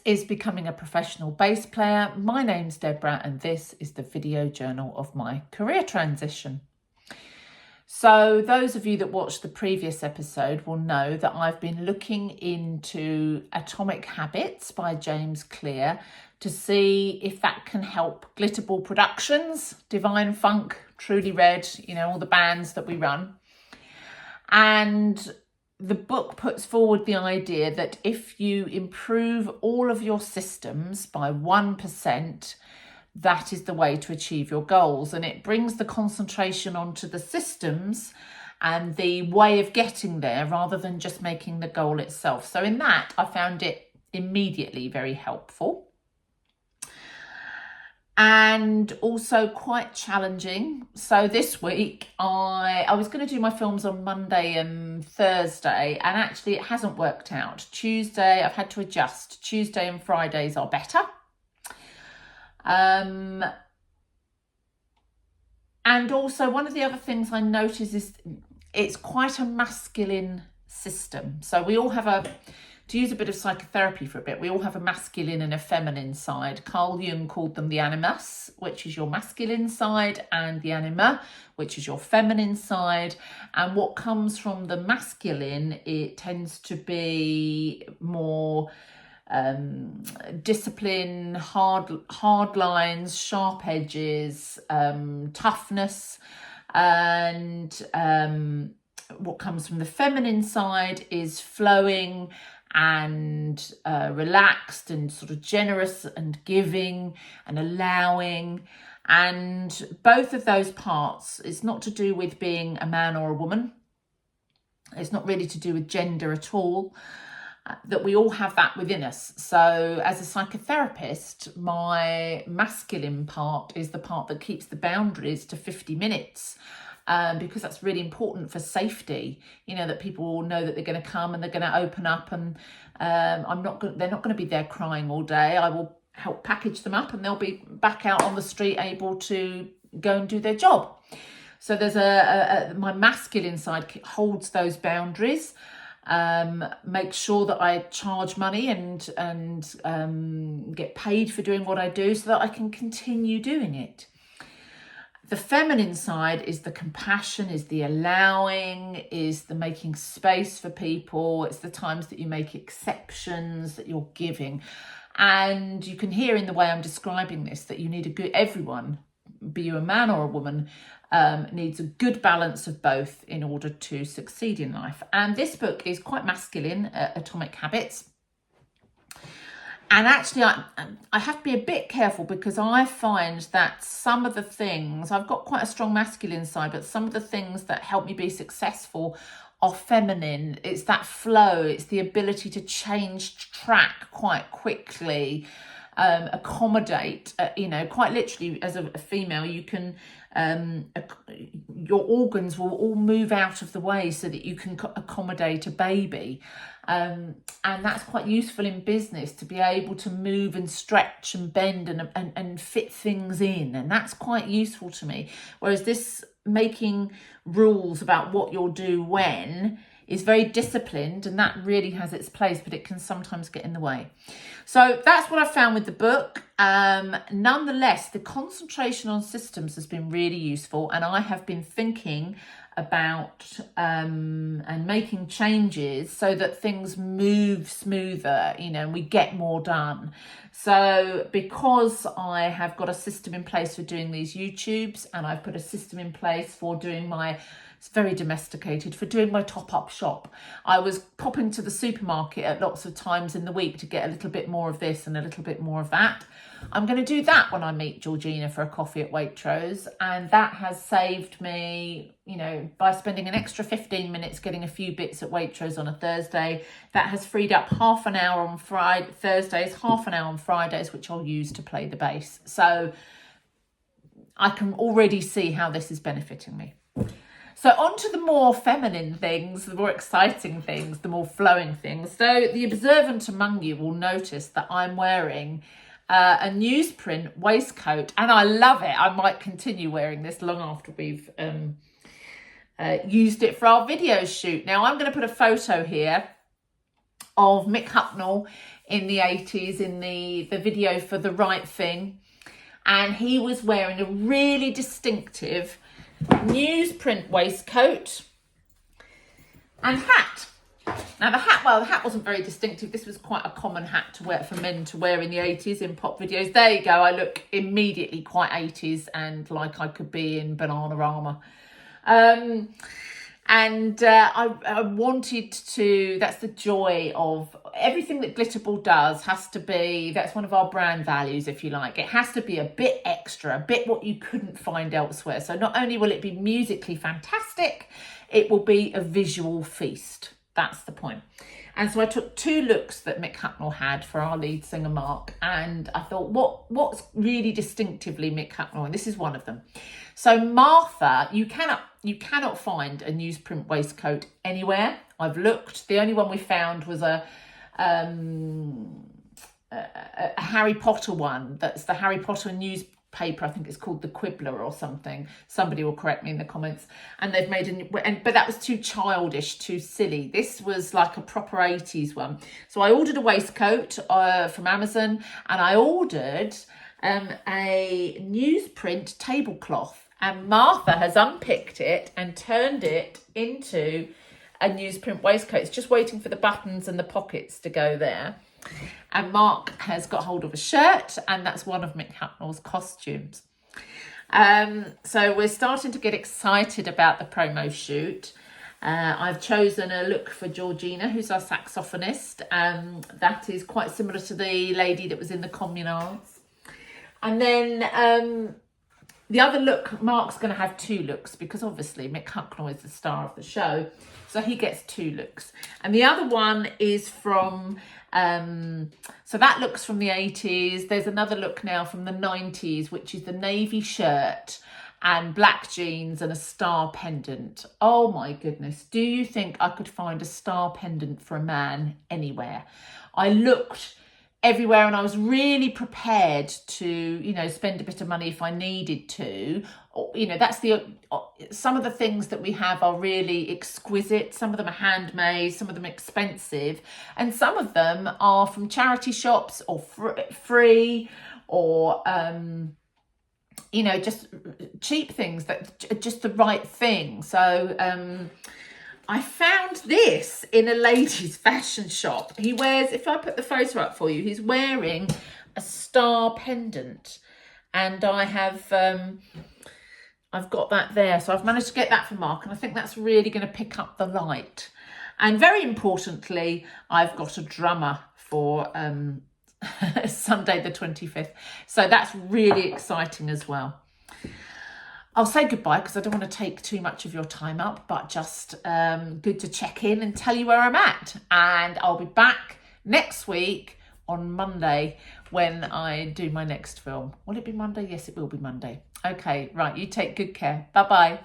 is Becoming a Professional Bass Player. My name's Deborah and this is the video journal of my career transition. So those of you that watched the previous episode will know that I've been looking into Atomic Habits by James Clear to see if that can help Glitterball Productions, Divine Funk, Truly Red, all the bands that we run. And the book puts forward the idea that if you improve all of your systems by 1%, that is the way to achieve your goals. And it brings the concentration onto the systems and the way of getting there rather than just making the goal itself. So in that, I found it immediately very helpful. And also quite challenging. So this week I was going to do my films on Monday and Thursday, and actually it hasn't worked out. Tuesday I've had to adjust. Tuesday and Fridays are better. And also one of the other things I notice is it's quite a masculine system. So we all have to use a bit of psychotherapy for a bit, we all have a masculine and a feminine side. Carl Jung called them the animus, which is your masculine side, and the anima, which is your feminine side. And what comes from the masculine, it tends to be more discipline, hard lines, sharp edges, toughness. And what comes from the feminine side is flowing and relaxed and sort of generous and giving and allowing. And both of those parts, it's not to do with being a man or a woman. It's not really to do with gender at all. That we all have that within us. So as a psychotherapist, my masculine part is the part that keeps the boundaries to 50 minutes. Because that's really important for safety, that people know that they're going to come and they're going to open up, and they're not going to be there crying all day. I will help package them up and they'll be back out on the street able to go and do their job. So there's my masculine side holds those boundaries, make sure that I charge money and get paid for doing what I do so that I can continue doing it. The feminine side is the compassion, is the allowing, is the making space for people. It's the times that you make exceptions, that you're giving. And you can hear in the way I'm describing this that you need everyone, be you a man or a woman, needs a good balance of both in order to succeed in life. And this book is quite masculine, Atomic Habits. And actually, I have to be a bit careful because I find that some of the things, I've got quite a strong masculine side, but some of the things that help me be successful are feminine. It's that flow. It's the ability to change track quite quickly, accommodate, quite literally as a female, you can, your organs will all move out of the way so that you can accommodate a baby. And that's quite useful in business, to be able to move and stretch and bend and fit things in. And that's quite useful to me. Whereas this making rules about what you'll do when is very disciplined, and that really has its place, but it can sometimes get in the way. So that's what I found with the book. Nonetheless, the concentration on systems has been really useful, and I have been thinking about and making changes so that things move smoother, and we get more done. So because I have got a system in place for doing these YouTubes, and I've put a system in place for doing it's very domesticated, for doing my top-up shop. I was popping to the supermarket at lots of times in the week to get a little bit more of this and a little bit more of that. I'm going to do that when I meet Georgina for a coffee at Waitrose, and that has saved me, by spending an extra 15 minutes getting a few bits at Waitrose on a Thursday. That has freed up half an hour on Thursdays, half an hour on Fridays, which I'll use to play the bass. So I can already see how this is benefiting me. So on to the more feminine things, the more exciting things, the more flowing things. So the observant among you will notice that I'm wearing a newsprint waistcoat, and I love it. I might continue wearing this long after we've used it for our video shoot. Now I'm going to put a photo here of Mick Hucknall in the 80s in the video for The Right Thing. And he was wearing a really distinctive newsprint waistcoat and hat. Now the hat wasn't very distinctive. This was quite a common hat to wear for men to wear in the 80s in pop videos. There you go. I look immediately quite 80s and like I could be in Bananarama. I wanted to, that's the joy of everything that Glitterball does has to be, that's one of our brand values, if you like. It has to be a bit extra, a bit what you couldn't find elsewhere. So not only will it be musically fantastic, it will be a visual feast. That's the point. And so I took 2 looks that Mick Hucknall had for our lead singer, Mark. And I thought, what's really distinctively Mick Hucknall? And this is one of them. So Martha, you cannot find a newsprint waistcoat anywhere. I've looked. The only one we found was a Harry Potter one. That's the Harry Potter newspaper. I think it's called The Quibbler or something. Somebody will correct me in the comments. And they've made but that was too childish, too silly. This was like a proper 80s one. So I ordered a waistcoat from Amazon, and I ordered a newsprint tablecloth. And Martha has unpicked it and turned it into a newsprint waistcoat. It's just waiting for the buttons and the pockets to go there. And Mark has got hold of a shirt, and that's one of Mick Hucknall's costumes. So we're starting to get excited about the promo shoot. I've chosen a look for Georgina, who's our saxophonist. That is quite similar to the lady that was in the Communards. And then the other look, Mark's going to have 2 looks because obviously Mick Hucknall is the star of the show. So he gets 2 looks. And the other one is from, so that looks from the 80s. There's another look now from the 90s, which is the navy shirt and black jeans and a star pendant. Oh my goodness. Do you think I could find a star pendant for a man anywhere? I looked everywhere and I was really prepared to, spend a bit of money if I needed to. That's some of the things that we have are really exquisite. Some of them are handmade, some of them are expensive, and some of them are from charity shops or free or, just cheap things that are just the right thing. So, I found this in a ladies' fashion shop. He wears, if I put the photo up for you, he's wearing a star pendant. And I have, I've got that there. So I've managed to get that for Mark. And I think that's really going to pick up the light. And very importantly, I've got a drummer for Sunday the 25th. So that's really exciting as well. I'll say goodbye because I don't want to take too much of your time up, but just good to check in and tell you where I'm at. And I'll be back next week on Monday when I do my next film. Will it be Monday? Yes, it will be Monday. Okay, right. You take good care. Bye-bye.